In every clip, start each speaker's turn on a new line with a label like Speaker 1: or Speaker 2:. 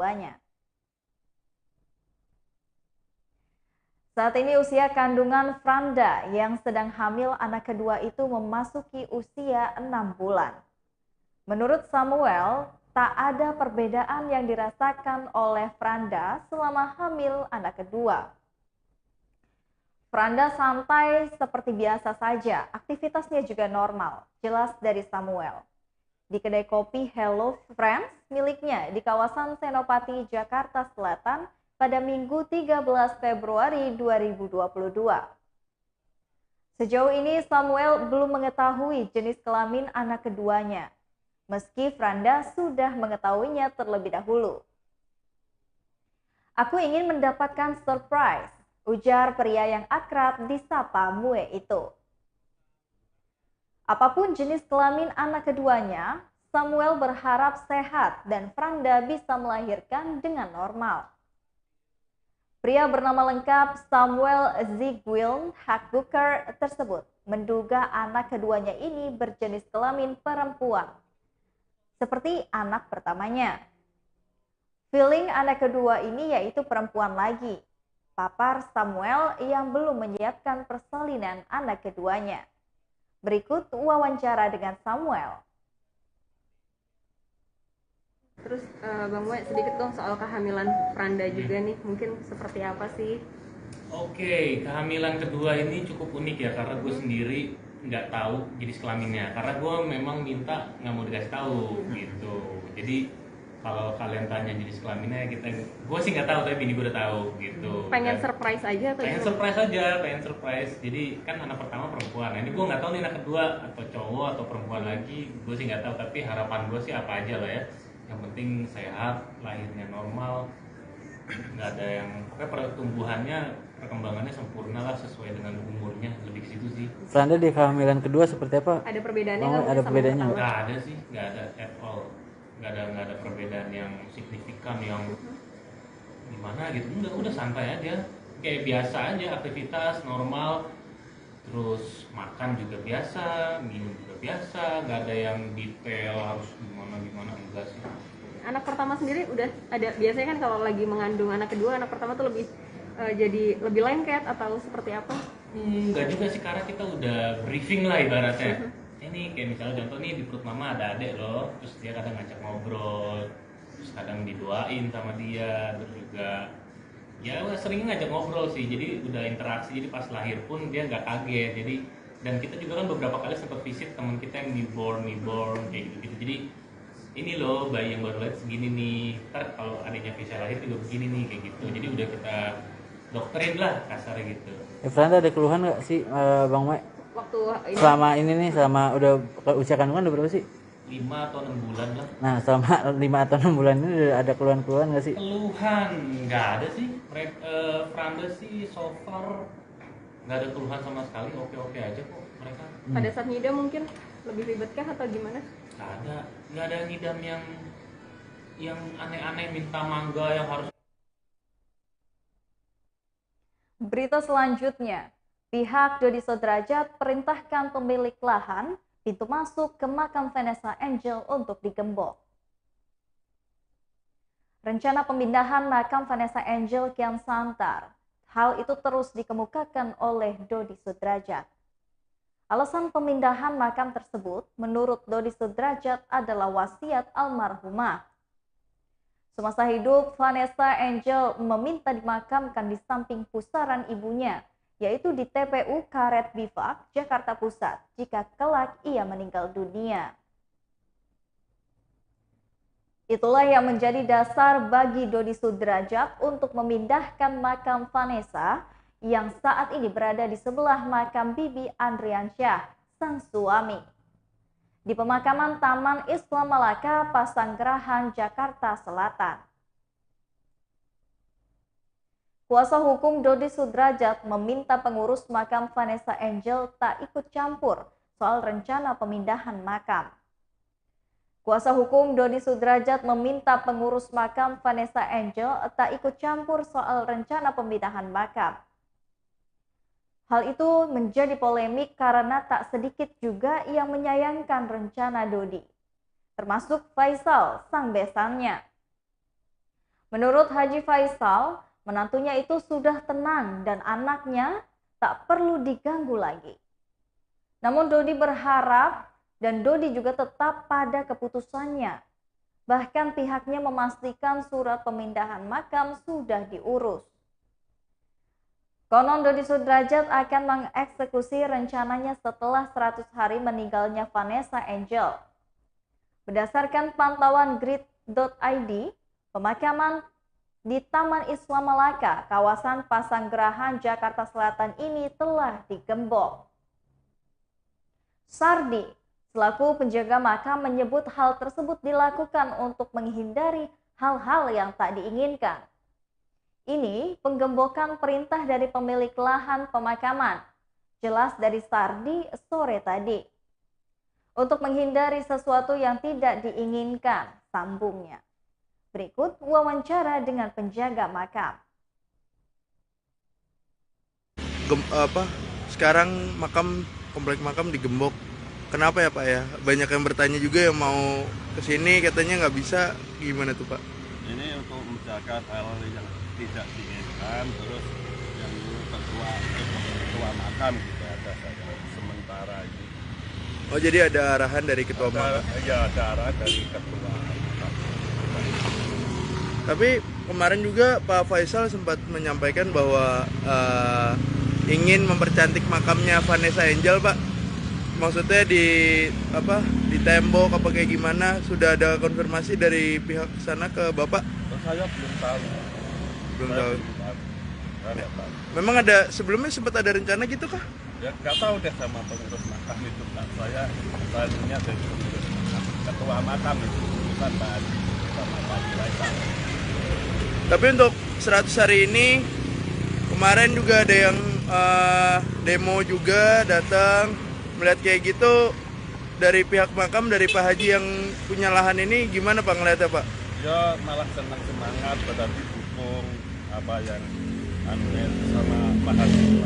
Speaker 1: keduanya. Saat ini usia kandungan Franda yang sedang hamil anak kedua itu memasuki usia 6 bulan. Menurut Samuel, tak ada perbedaan yang dirasakan oleh Franda selama hamil anak kedua. Franda santai seperti biasa saja, aktivitasnya juga normal, jelas dari Samuel. Di kedai kopi Hello Friends miliknya di kawasan Senopati, Jakarta Selatan pada Minggu 13 Februari 2022. Sejauh ini Samuel belum mengetahui jenis kelamin anak keduanya, meski Franda sudah mengetahuinya terlebih dahulu. "Aku ingin mendapatkan surprise," ujar pria yang akrab disapa Mue itu. Apapun jenis kelamin anak keduanya, Samuel berharap sehat dan Franda bisa melahirkan dengan normal. Pria bernama lengkap Samuel Zygmunt Hackbucker tersebut menduga anak keduanya ini berjenis kelamin perempuan, seperti anak pertamanya. Feeling anak kedua ini yaitu perempuan lagi, papar Samuel yang belum menyiapkan persalinan anak keduanya. Berikut wawancara dengan Samuel.
Speaker 2: Terus Bang Moe, sedikit dong soal kehamilan Franda juga nih, mungkin seperti apa sih?
Speaker 3: Oke, kehamilan kedua ini cukup unik ya, karena gue sendiri nggak tahu jenis kelaminnya, karena gue memang minta nggak mau dikasih tahu gitu. Jadi kalau kalian tanya jenis kelaminnya, gue sih nggak tahu, tapi bini gue udah tahu gitu.
Speaker 2: Pengen
Speaker 3: Dan
Speaker 2: surprise aja atau
Speaker 3: pengen
Speaker 2: gimana?
Speaker 3: surprise aja, pengen surprise. Jadi kan anak pertama perempuan, ini gue nggak tahu nih anak kedua atau cowok atau perempuan lagi, gue sih nggak tahu. Tapi harapan gue sih apa aja lah ya, yang penting sehat, lahirnya normal, nggak ada yang, pokoknya pertumbuhannya, perkembangannya sempurna lah, sesuai dengan umurnya, lebih ke situ sih.
Speaker 4: Franda di kehamilan kedua seperti apa?
Speaker 2: Ada perbedaannya
Speaker 4: Oh,
Speaker 2: nggak
Speaker 4: ada
Speaker 2: sama
Speaker 4: perbedaannya
Speaker 2: yang
Speaker 4: nggak?
Speaker 3: Nggak ada sih, nggak ada at all, nggak ada perbedaan yang signifikan yang gimana gitu. Udah santai aja, kayak biasa aja, aktivitas normal, terus makan juga biasa, minum juga biasa, nggak ada yang detail harus gimana enggak sih.
Speaker 2: Anak pertama sendiri udah ada, biasanya kan kalau lagi mengandung anak kedua, anak pertama tuh lebih jadi lebih lengket atau seperti apa?
Speaker 3: Enggak juga sih, karena kita udah briefing lah ibaratnya. Ini kayak misalnya contoh nih, di perut mama ada adek loh, terus dia kadang ngajak ngobrol, terus kadang didoain sama dia, terus juga ya sering ngajak ngobrol sih, jadi udah interaksi, jadi pas lahir pun dia nggak kaget. Jadi, dan kita juga kan beberapa kali sempat visit teman kita yang newborn kayak gitu, jadi ini loh bayi yang baru lahir segini nih, ntar kalau adiknya bisa lahir juga begini nih, kayak gitu. Jadi udah kita dokterin lah kasarnya gitu.
Speaker 4: Franda ada keluhan nggak sih, Bang Moe?
Speaker 2: Waktu ini
Speaker 4: Selama ini nih, selama udah usia kandungan udah berapa sih?
Speaker 3: 5 atau 6 bulan lah.
Speaker 4: Nah, selama 5 atau 6 bulan ini udah ada keluhan-keluhan nggak sih?
Speaker 3: Keluhan nggak ada sih, mereka Franda sih so far nggak ada keluhan sama sekali, oke aja kok mereka.
Speaker 2: pada saat ngidam mungkin lebih ribetkah atau gimana?
Speaker 3: Nggak ada ngidam yang aneh-aneh, minta mangga yang harus.
Speaker 1: Berita selanjutnya, pihak Dodi Sudrajat perintahkan pemilik lahan pintu masuk ke makam Vanessa Angel untuk digembok. Rencana pemindahan makam Vanessa Angel kian santar. Hal itu terus dikemukakan oleh Dodi Sudrajat. Alasan pemindahan makam tersebut menurut Dodi Sudrajat adalah wasiat almarhumah. Semasa hidup, Vanessa Angel meminta dimakamkan di samping pusaran ibunya, yaitu di TPU Karet Bifak, Jakarta Pusat, jika kelak ia meninggal dunia. Itulah yang menjadi dasar bagi Dodi Sudrajat untuk memindahkan makam Vanessa yang saat ini berada di sebelah makam Bibi Andriansyah, sang suami, di pemakaman Taman Islam Malaka, Pasanggerahan, Jakarta Selatan. Kuasa hukum Dodi Sudrajat meminta pengurus makam Vanessa Angel tak ikut campur soal rencana pemindahan makam. Kuasa hukum Dodi Sudrajat meminta pengurus makam Vanessa Angel tak ikut campur soal rencana pemindahan makam. Hal itu menjadi polemik karena tak sedikit juga yang menyayangkan rencana Dodi, termasuk Faisal, sang besannya. Menurut Haji Faisal, menantunya itu sudah tenang dan anaknya tak perlu diganggu lagi. Namun Dodi berharap dan Dodi juga tetap pada keputusannya. Bahkan pihaknya memastikan surat pemindahan makam sudah diurus. Konon Dodi Sudrajat akan mengeksekusi rencananya setelah 100 hari meninggalnya Vanessa Angel. Berdasarkan pantauan grid.id, pemakaman di Taman Islam Malaka, kawasan Pasanggerahan, Jakarta Selatan ini telah digembok. Sardi, selaku penjaga makam, menyebut hal tersebut dilakukan untuk menghindari hal-hal yang tak diinginkan. Ini penggembokan perintah dari pemilik lahan pemakaman, jelas dari Sardi sore tadi. Untuk menghindari sesuatu yang tidak diinginkan, sambungnya. Berikut wawancara dengan penjaga makam.
Speaker 5: Sekarang komplek makam digembok. Kenapa ya Pak ya? Banyak yang bertanya juga yang mau kesini katanya nggak bisa. Gimana tuh Pak?
Speaker 6: Ini untuk menjaga hal yang tidak diinginkan, terus yang ketua makam juga ada saya sementara ini.
Speaker 5: Oh jadi ada arahan dari ketua makam?
Speaker 6: Ya ada arahan dari ketua makam.
Speaker 5: Tapi kemarin juga Pak Faisal sempat menyampaikan bahwa ingin mempercantik makamnya Vanessa Angel Pak. Maksudnya di tembok apa kayak gimana? Sudah ada konfirmasi dari pihak sana ke Bapak?
Speaker 6: Saya belum tahu.
Speaker 5: Belum tahu.
Speaker 6: Saya tahu.
Speaker 5: Memang ada sebelumnya sempat ada rencana gitu kah?
Speaker 6: Ya nggak tahu deh sama pengurus makam itu Pak. Saya tanya dari pengurus makam, ketua makam itu bukan Pak Haji sama Pak Faisal.
Speaker 5: Tapi untuk 100 hari ini kemarin juga ada yang demo juga datang melihat kayak gitu. Dari pihak makam, dari Pak Haji yang punya lahan ini gimana Pak ngeliatnya Pak?
Speaker 6: Ya malah senang semangat berarti dukung apa yang sama Pak Haji itu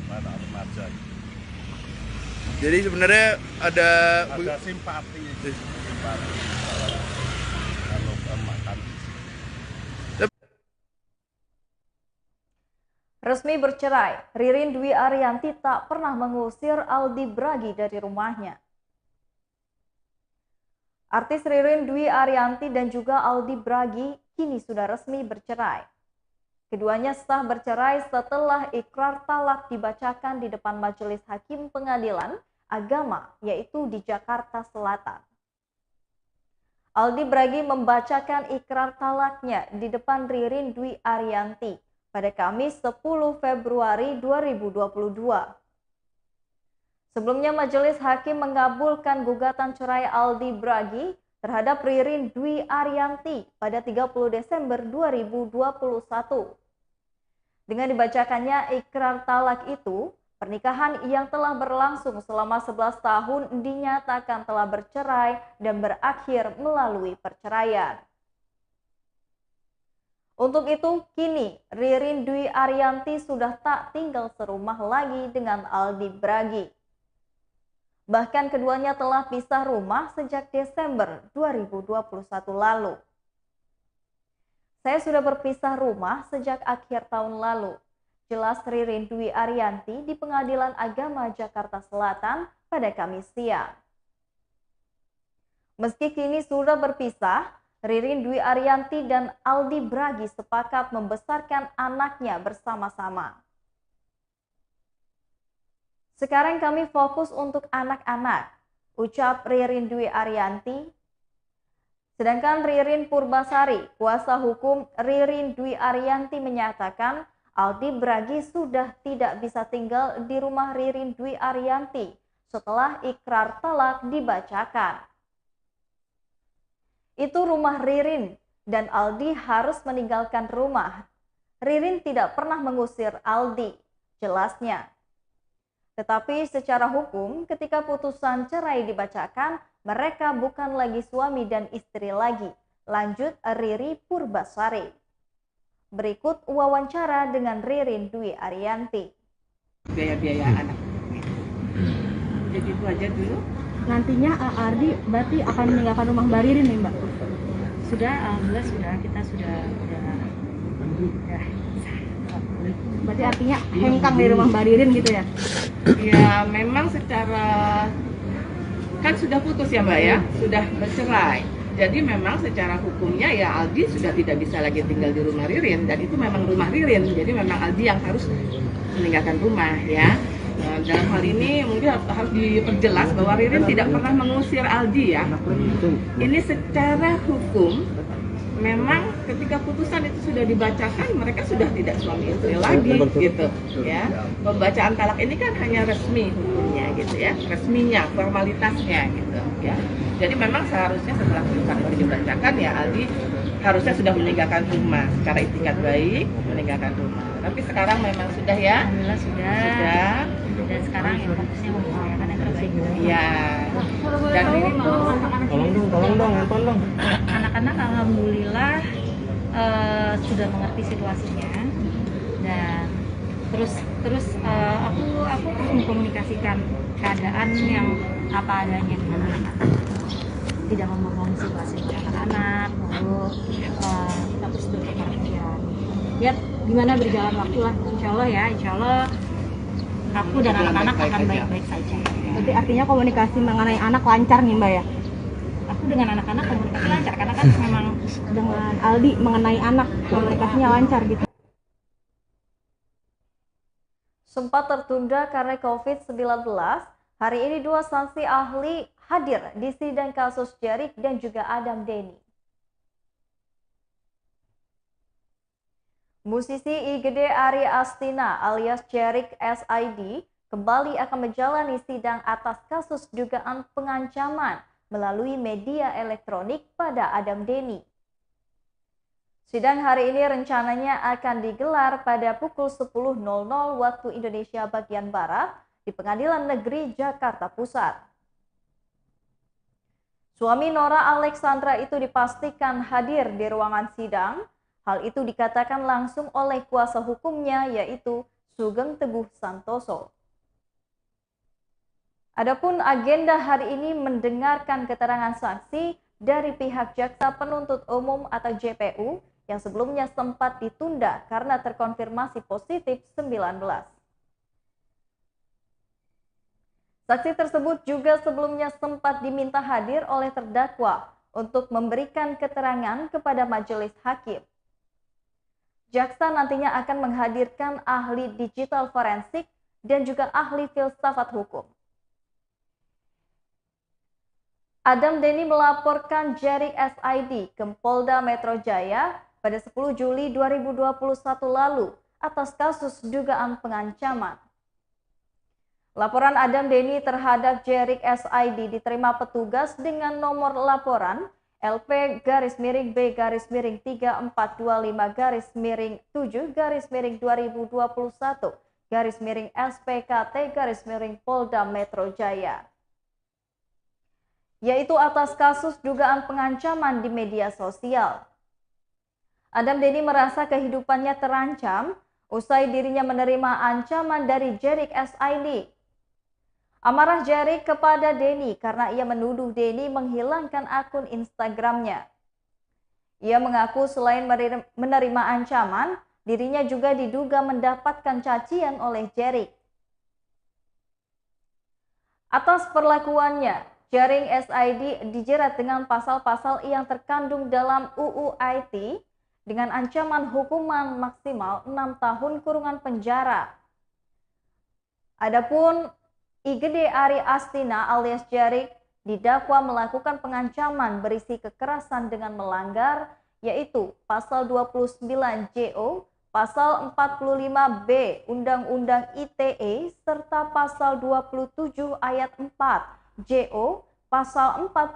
Speaker 6: para remaja.
Speaker 5: Jadi sebenarnya ada
Speaker 6: simpati kalau makan.
Speaker 1: Resmi bercerai, Ririn Dwi Ariyanti tak pernah mengusir Aldi Bragi dari rumahnya. Artis Ririn Dwi Ariyanti dan juga Aldi Bragi kini sudah resmi bercerai. Keduanya sah bercerai setelah ikrar talak dibacakan di depan Majelis Hakim Pengadilan Agama, yaitu di Jakarta Selatan. Aldi Bragi membacakan ikrar talaknya di depan Ririn Dwi Ariyanti pada Kamis 10 Februari 2022. Sebelumnya Majelis Hakim mengabulkan gugatan cerai Aldi Bragi terhadap Ririn Dwi Ariyanti pada 30 Desember 2021. Dengan dibacakannya ikrar talak itu, pernikahan yang telah berlangsung selama 11 tahun dinyatakan telah bercerai dan berakhir melalui perceraian. Untuk itu, kini Ririn Dwi Ariyanti sudah tak tinggal serumah lagi dengan Aldi Bragi. Bahkan keduanya telah pisah rumah sejak Desember 2021 lalu. Saya sudah berpisah rumah sejak akhir tahun lalu, jelas Ririn Dwi Ariyanti di Pengadilan Agama Jakarta Selatan pada Kamis siang. Meski kini sudah berpisah, Ririn Dwi Ariyanti dan Aldi Bragi sepakat membesarkan anaknya bersama-sama. Sekarang kami fokus untuk anak-anak, ucap Ririn Dwi Ariyanti. Sedangkan Ririn Purbasari, kuasa hukum Ririn Dwi Ariyanti menyatakan Aldi Bragi sudah tidak bisa tinggal di rumah Ririn Dwi Ariyanti setelah ikrar talak dibacakan. Itu rumah Ririn dan Aldi harus meninggalkan rumah. Ririn tidak pernah mengusir Aldi, jelasnya. Tetapi secara hukum, ketika putusan cerai dibacakan, mereka bukan lagi suami dan istri lagi. Lanjut Riri Purbasari. Berikut wawancara dengan Ririn Dwi Ariyanti.
Speaker 7: Biaya-biaya anak. Jadi itu aja dulu. Nantinya Ardi berarti akan meninggalkan rumah Mbak Ririn nih Mbak?
Speaker 8: Sudah, alhamdulillah sudah, kita sudah. Berarti artinya hengkang di rumah Mbak Ririn gitu ya?
Speaker 7: Ya memang secara kan sudah putus ya Mbak ya, sudah bercerai. Jadi memang secara hukumnya ya Aldi sudah tidak bisa lagi tinggal di rumah Ririn, dan itu memang rumah Ririn. Jadi memang Aldi yang harus meninggalkan rumah ya. Dalam hal ini mungkin harus diperjelas bahwa Ririn tidak pernah mengusir Aldi ya. Ini secara hukum memang ketika putusan itu sudah dibacakan, mereka sudah tidak suami istri lagi gitu ya. Pembacaan talak ini kan hanya resmi hukumnya gitu ya, resminya, formalitasnya gitu ya. Jadi memang seharusnya setelah putusan itu dibacakan ya Aldi harusnya sudah meninggalkan rumah secara itikat baik, meninggalkan rumah. Tapi sekarang memang sudah ya.
Speaker 8: Alhamdulillah sudah. Dan sekarang ya fokusnya mengusahakan yang terbaik.
Speaker 7: Iya. Dan ini
Speaker 4: Tolong dong, handphone dong.
Speaker 8: Anak-anak alhamdulillah sudah mengerti situasinya, dan terus aku terus mengkomunikasikan keadaan yang apa adanya dengan anak-anak, tidak membohongi situasi anak-anak, lalu kita terus bertukar pikiran. Lihat gimana berjalan waktu lah, insya Allah aku dan anak-anak akan baik-baik saja.
Speaker 9: Berarti artinya komunikasi mengenai anak lancar nih Mbak ya?
Speaker 8: Aku dengan anak-anak komunikasi lancar karena kan memang
Speaker 9: Dengan Aldi mengenai anak komunikasinya lancar gitu.
Speaker 1: Sempat tertunda karena COVID-19, hari ini dua saksi ahli hadir di sidang kasus Jerick dan juga Adam Denny. Musisi IGD Ari Astina alias Jerick SID kembali akan menjalani sidang atas kasus dugaan pengancaman melalui media elektronik pada Adam Denny. Sidang hari ini rencananya akan digelar pada pukul 10.00 waktu Indonesia bagian Barat di Pengadilan Negeri Jakarta Pusat. Suami Nora Alexandra itu dipastikan hadir di ruangan sidang. Hal itu dikatakan langsung oleh kuasa hukumnya yaitu Sugeng Teguh Santoso. Adapun agenda hari ini mendengarkan keterangan saksi dari pihak Jaksa Penuntut Umum atau JPU yang sebelumnya sempat ditunda karena terkonfirmasi positif 19. Saksi tersebut juga sebelumnya sempat diminta hadir oleh terdakwa untuk memberikan keterangan kepada majelis hakim. Jaksa nantinya akan menghadirkan ahli digital forensik dan juga ahli filsafat hukum. Adam Denny melaporkan Jerick SID ke Polda Metro Jaya pada 10 Juli 2021 lalu atas kasus dugaan pengancaman. Laporan Adam Denny terhadap Jerick SID diterima petugas dengan nomor laporan LP-3-B-3-425-7-2021-SPKT-Polda Metro Jaya, yaitu atas kasus dugaan pengancaman di media sosial. Adam Denny merasa kehidupannya terancam usai dirinya menerima ancaman dari Jerick SID. Amarah Jerick kepada Denny karena ia menuduh Denny menghilangkan akun Instagramnya. Ia mengaku selain menerima ancaman, dirinya juga diduga mendapatkan cacian oleh Jerick. Atas perlakuannya, Jerick SID dijerat dengan pasal-pasal yang terkandung dalam UU IT dengan ancaman hukuman maksimal 6 tahun kurungan penjara. Adapun IGD Ari Astina alias Jerick didakwa melakukan pengancaman berisi kekerasan dengan melanggar, yaitu pasal 29 JO, pasal 45B Undang-Undang ITE, serta pasal 27 ayat 4 JO, pasal 45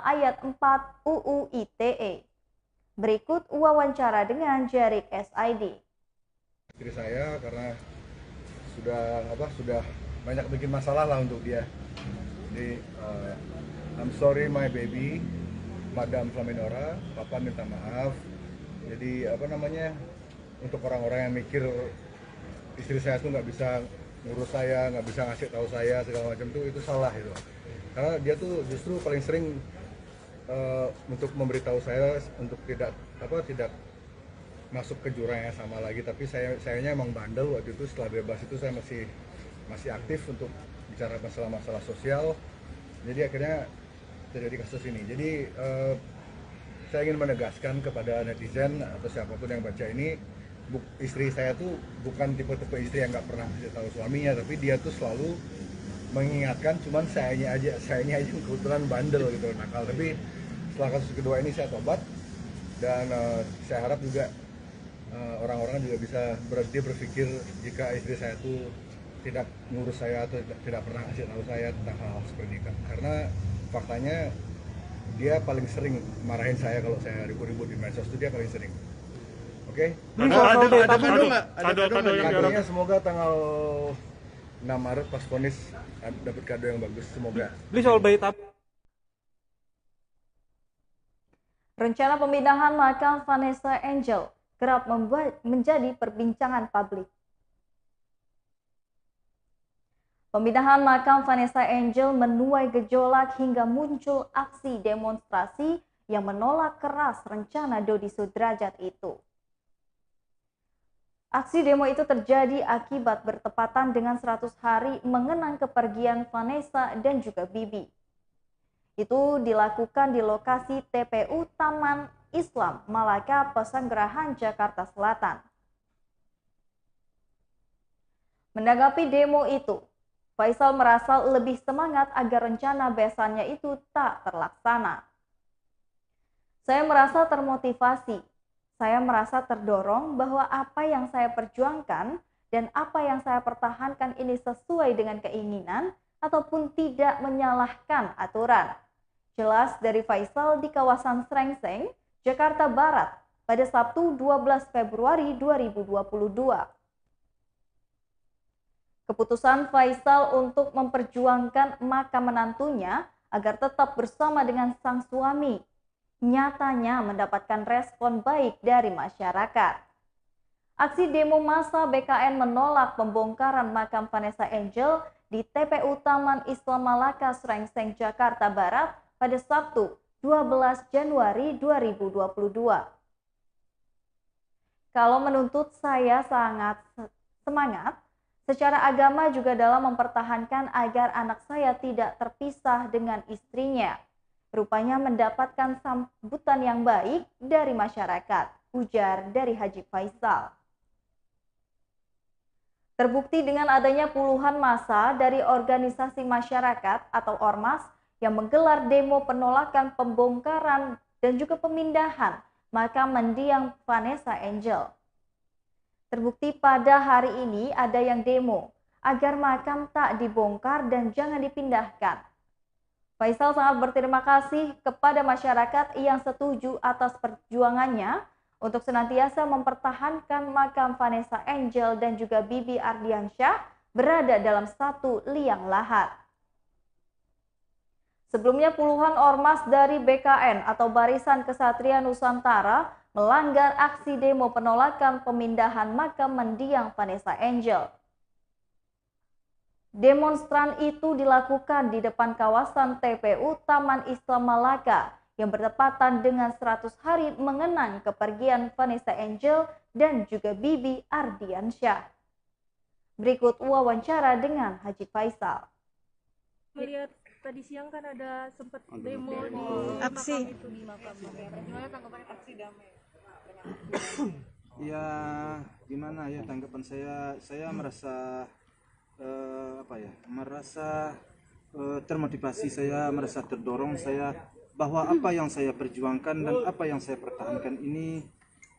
Speaker 1: ayat 4 UU ITE. Berikut wawancara dengan Jerick SID.
Speaker 10: Istri saya karena sudah banyak bikin masalah lah untuk dia. Jadi I'm sorry my baby, Madam Flaminora, Papa minta maaf. Jadi untuk orang-orang yang mikir istri saya tuh nggak bisa ngurus saya, nggak bisa ngasih tahu saya segala macam tuh, itu salah itu. Karena dia tuh justru paling sering untuk memberitahu saya untuk tidak masuk ke jurang yang sama lagi, tapi sayanya emang bandel waktu itu. Setelah bebas itu saya masih aktif untuk bicara masalah-masalah sosial, jadi akhirnya terjadi kasus ini. Jadi saya ingin menegaskan kepada netizen atau siapapun yang baca ini, istri saya tuh bukan tipe-tipe istri yang nggak pernah kasih tahu suaminya, tapi dia tuh selalu mengingatkan, cuman sayanya aja kebetulan bandel gitu, nakal. Tapi setelah kasus kedua ini saya tobat, dan saya harap juga orang-orang juga bisa berhenti berpikir jika istri saya tuh tidak ngurus saya atau tidak pernah kasih tahu saya tentang hal seperti ini, karena faktanya dia paling sering marahin saya kalau saya ribut-ribut di medsos, itu dia paling sering. Oke?
Speaker 5: Ada kado nggak?
Speaker 10: Kadonya semoga tanggal 6 Maret pas vonis dapat kado yang bagus, semoga.
Speaker 11: Beli soal bayi tab.
Speaker 1: Rencana pemindahan makam Vanessa Angel kerap menjadi perbincangan publik. Pemindahan makam Vanessa Angel menuai gejolak hingga muncul aksi demonstrasi yang menolak keras rencana Dodi Sudrajat itu. Aksi demo itu terjadi akibat bertepatan dengan 100 hari mengenang kepergian Vanessa dan juga Bibi. Itu dilakukan di lokasi TPU Taman Islam Malaka, Pesanggerahan, Jakarta Selatan. Menanggapi demo itu, Faisal merasa lebih semangat agar rencana besannya itu tak terlaksana. Saya merasa termotivasi. Saya merasa terdorong bahwa apa yang saya perjuangkan dan apa yang saya pertahankan ini sesuai dengan keinginan ataupun tidak menyalahkan aturan. Jelas dari Faisal di kawasan Srengseng, Jakarta Barat pada Sabtu 12 Februari 2022. Keputusan Faisal untuk memperjuangkan makam menantunya agar tetap bersama dengan sang suami nyatanya mendapatkan respon baik dari masyarakat. Aksi demo massa BKN menolak pembongkaran makam Vanessa Angel di TPU Taman Islam Malaka, Srengseng, Jakarta Barat pada Sabtu 12 Januari 2022. Kalau menuntut saya sangat semangat, secara agama juga dalam mempertahankan agar anak saya tidak terpisah dengan istrinya. Rupanya mendapatkan sambutan yang baik dari masyarakat, ujar dari Haji Faisal. Terbukti dengan adanya puluhan massa dari organisasi masyarakat atau ormas yang menggelar demo penolakan pembongkaran dan juga pemindahan makam mendiang Vanessa Angel. Terbukti pada hari ini ada yang demo agar makam tak dibongkar dan jangan dipindahkan. Faisal sangat berterima kasih kepada masyarakat yang setuju atas perjuangannya untuk senantiasa mempertahankan makam Vanessa Angel dan juga Bibi Ardiansyah berada dalam satu liang lahat. Sebelumnya puluhan ormas dari BKN atau Barisan Kesatria Nusantara melanggar aksi demo penolakan pemindahan makam mendiang Vanessa Angel. Demonstran itu dilakukan di depan kawasan TPU Taman Islam Malaka yang bertepatan dengan 100 hari mengenang kepergian Vanessa Angel dan juga Bibi Ardiansyah. Berikut wawancara dengan Haji Faisal.
Speaker 12: Melihat tadi siang kan ada sempat demo di
Speaker 13: aksi
Speaker 12: itu di makam. Gimana tanggapan aksi damai?
Speaker 13: Ya gimana ya tanggapan saya merasa termotivasi, saya merasa terdorong saya bahwa apa yang saya perjuangkan dan apa yang saya pertahankan ini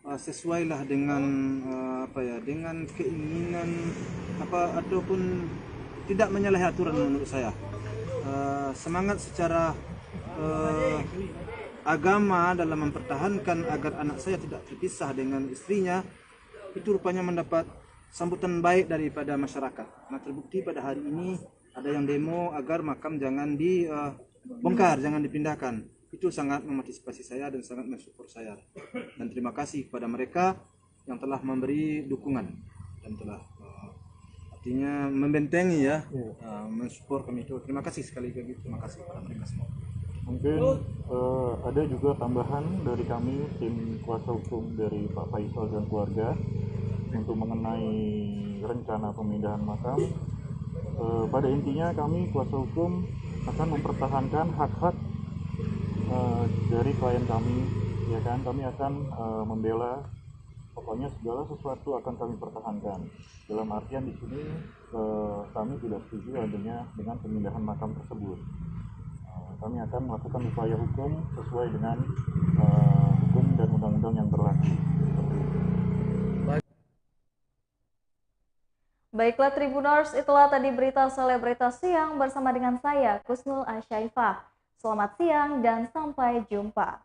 Speaker 13: sesuailah dengan dengan keinginan ataupun tidak menyalahi aturan menurut saya. Semangat secara agama dalam mempertahankan agar anak saya tidak terpisah dengan istrinya itu rupanya mendapat sambutan baik daripada masyarakat. Nah, terbukti pada hari ini ada yang demo agar makam jangan dibongkar, jangan dipindahkan. Itu sangat memotivasi saya dan sangat mensupport saya. Dan terima kasih kepada mereka yang telah memberi dukungan dan telah artinya membentengi mensupport kami itu. Terima kasih sekali lagi, terima kasih kepada mereka semua.
Speaker 11: Mungkin ada juga tambahan dari kami tim kuasa hukum dari Pak Faisal dan keluarga untuk mengenai rencana pemindahan makam. Pada intinya kami kuasa hukum akan mempertahankan hak-hak dari klien kami, ya kan. Kami akan membela, pokoknya segala sesuatu akan kami pertahankan. Dalam artian di sini kami tidak setuju adanya dengan pemindahan makam tersebut. Kami akan melakukan upaya hukum sesuai dengan hukum dan undang-undang yang berlaku.
Speaker 1: Baiklah Tribuners, itulah tadi berita selebritas siang bersama dengan saya, Kusnul Asyaifah. Selamat siang dan sampai jumpa.